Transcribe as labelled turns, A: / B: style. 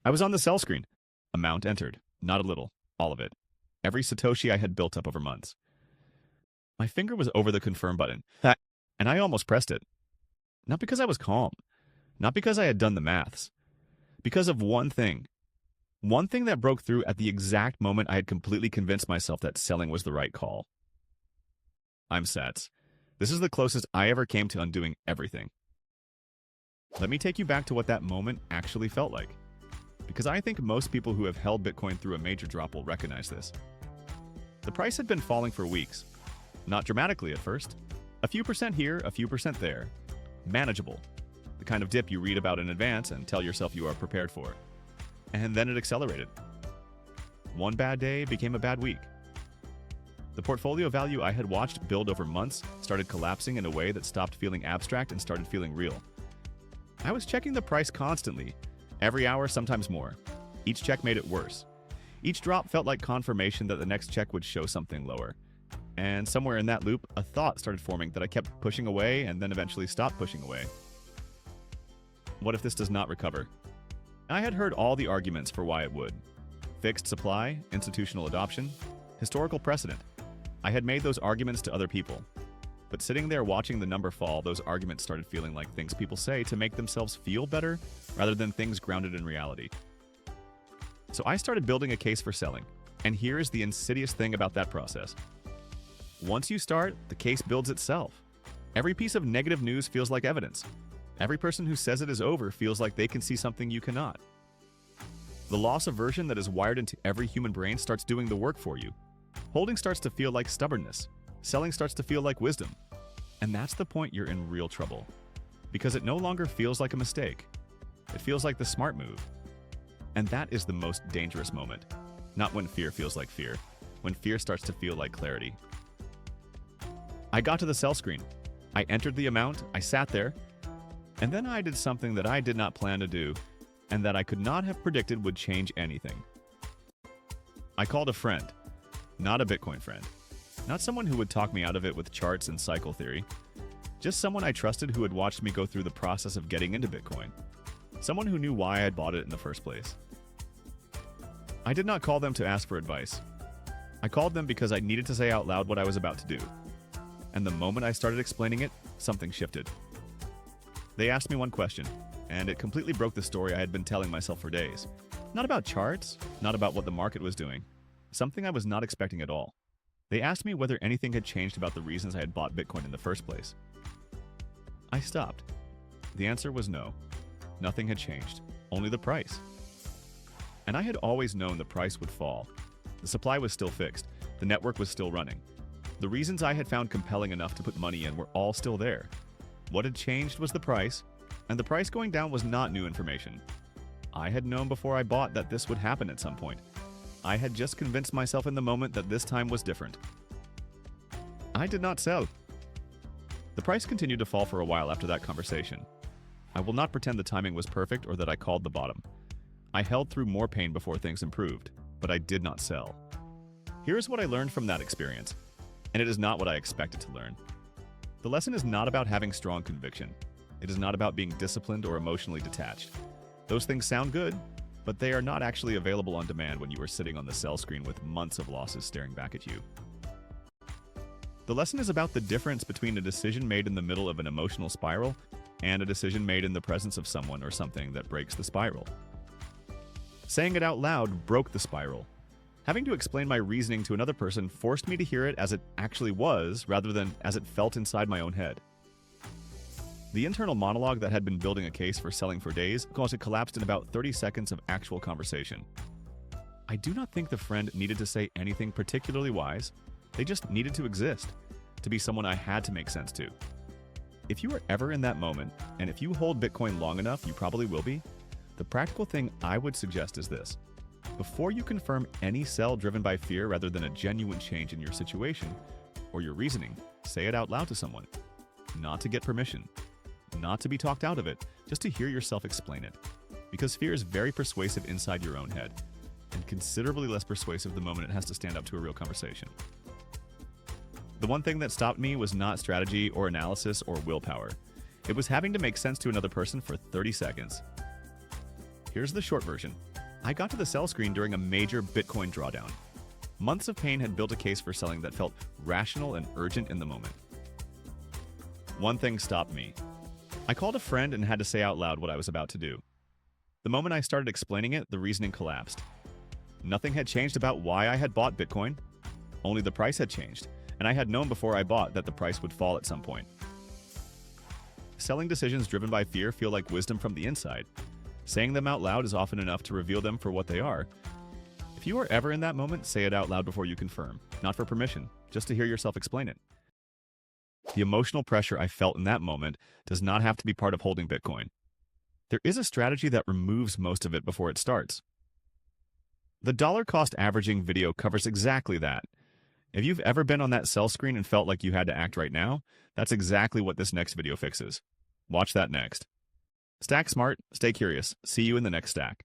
A: I was on the sell screen. Amount entered. Not a little. All of it. Every Satoshi I had built up over months. My finger was over the confirm button, and I almost pressed it. Not because I was calm. Not because I had done the maths. Because of one thing. One thing that broke through at the exact moment I had completely convinced myself that selling was the right call. I'm Sats. This is the closest I ever came to undoing everything. Let me take you back to what that moment actually felt like. Because I think most people who have held Bitcoin through a major drop will recognize this. The price had been falling for weeks. Not dramatically at first. A few percent here, a few percent there. Manageable. The kind of dip you read about in advance and tell yourself you are prepared for. And then it accelerated. One bad day became a bad week. The portfolio value I had watched build over months started collapsing in a way that stopped feeling abstract and started feeling real. I was checking the price constantly. Every hour, sometimes more. Each check made it worse. Each drop felt like confirmation that the next check would show something lower. And somewhere in that loop, a thought started forming that I kept pushing away and then eventually stopped pushing away. What if this does not recover? I had heard all the arguments for why it would. Fixed supply, institutional adoption, historical precedent. I had made those arguments to other people. But sitting there watching the number fall, those arguments started feeling like things people say to make themselves feel better rather than things grounded in reality. So I started building a case for selling. And here is the insidious thing about that process. Once you start, the case builds itself. Every piece of negative news feels like evidence. Every person who says it is over feels like they can see something you cannot. The loss aversion that is wired into every human brain starts doing the work for you. Holding starts to feel like stubbornness. Selling starts to feel like wisdom. And that's the point you're in real trouble. Because it no longer feels like a mistake. It feels like the smart move. And that is the most dangerous moment. Not when fear feels like fear. When fear starts to feel like clarity. I got to the sell screen. I entered the amount, I sat there, and then I did something that I did not plan to do, and that I could not have predicted would change anything. I called a friend. Not a Bitcoin friend. Not someone who would talk me out of it with charts and cycle theory. Just someone I trusted who had watched me go through the process of getting into Bitcoin. Someone who knew why I had bought it in the first place. I did not call them to ask for advice. I called them because I needed to say out loud what I was about to do. And the moment I started explaining it, something shifted. They asked me one question, and it completely broke the story I had been telling myself for days. Not about charts, not about what the market was doing. Something I was not expecting at all. They asked me whether anything had changed about the reasons I had bought Bitcoin in the first place. I stopped. The answer was no. Nothing had changed, only the price. And I had always known the price would fall. The supply was still fixed. The network was still running. The reasons I had found compelling enough to put money in were all still there. What had changed was the price, and the price going down was not new information. I had known before I bought that this would happen at some point. I had just convinced myself in the moment that this time was different. I did not sell. The price continued to fall for a while after that conversation. I will not pretend the timing was perfect or that I called the bottom. I held through more pain before things improved, but I did not sell. Here's what I learned from that experience, and it is not what I expected to learn. The lesson is not about having strong conviction. It is not about being disciplined or emotionally detached. Those things sound good, but they are not actually available on demand when you are sitting on the sell screen with months of losses staring back at you. The lesson is about the difference between a decision made in the middle of an emotional spiral and a decision made in the presence of someone or something that breaks the spiral. Saying it out loud broke the spiral. Having to explain my reasoning to another person forced me to hear it as it actually was, rather than as it felt inside my own head. The internal monologue that had been building a case for selling for days collapsed in about 30 seconds of actual conversation. I do not think the friend needed to say anything particularly wise. They just needed to exist, to be someone I had to make sense to. If you are ever in that moment, and if you hold Bitcoin long enough, you probably will be, the practical thing I would suggest is this. Before you confirm any sell driven by fear rather than a genuine change in your situation or your reasoning, say it out loud to someone. Not to get permission. Not to be talked out of it, just to hear yourself explain it. Because fear is very persuasive inside your own head, and considerably less persuasive the moment it has to stand up to a real conversation. The one thing that stopped me was not strategy or analysis or willpower. It was having to make sense to another person for 30 seconds. Here's the short version. I got to the sell screen during a major Bitcoin drawdown. Months of pain had built a case for selling that felt rational and urgent in the moment. One thing stopped me. I called a friend and had to say out loud what I was about to do. The moment I started explaining it, the reasoning collapsed. Nothing had changed about why I had bought Bitcoin. Only the price had changed, and I had known before I bought that the price would fall at some point. Selling decisions driven by fear feel like wisdom from the inside. Saying them out loud is often enough to reveal them for what they are. If you are ever in that moment, say it out loud before you confirm. Not for permission, just to hear yourself explain it. The emotional pressure I felt in that moment does not have to be part of holding Bitcoin. There is a strategy that removes most of it before it starts. The dollar cost averaging video covers exactly that. If you've ever been on that sell screen and felt like you had to act right now, that's exactly what this next video fixes. Watch that next. Stack smart, stay curious. See you in the next stack.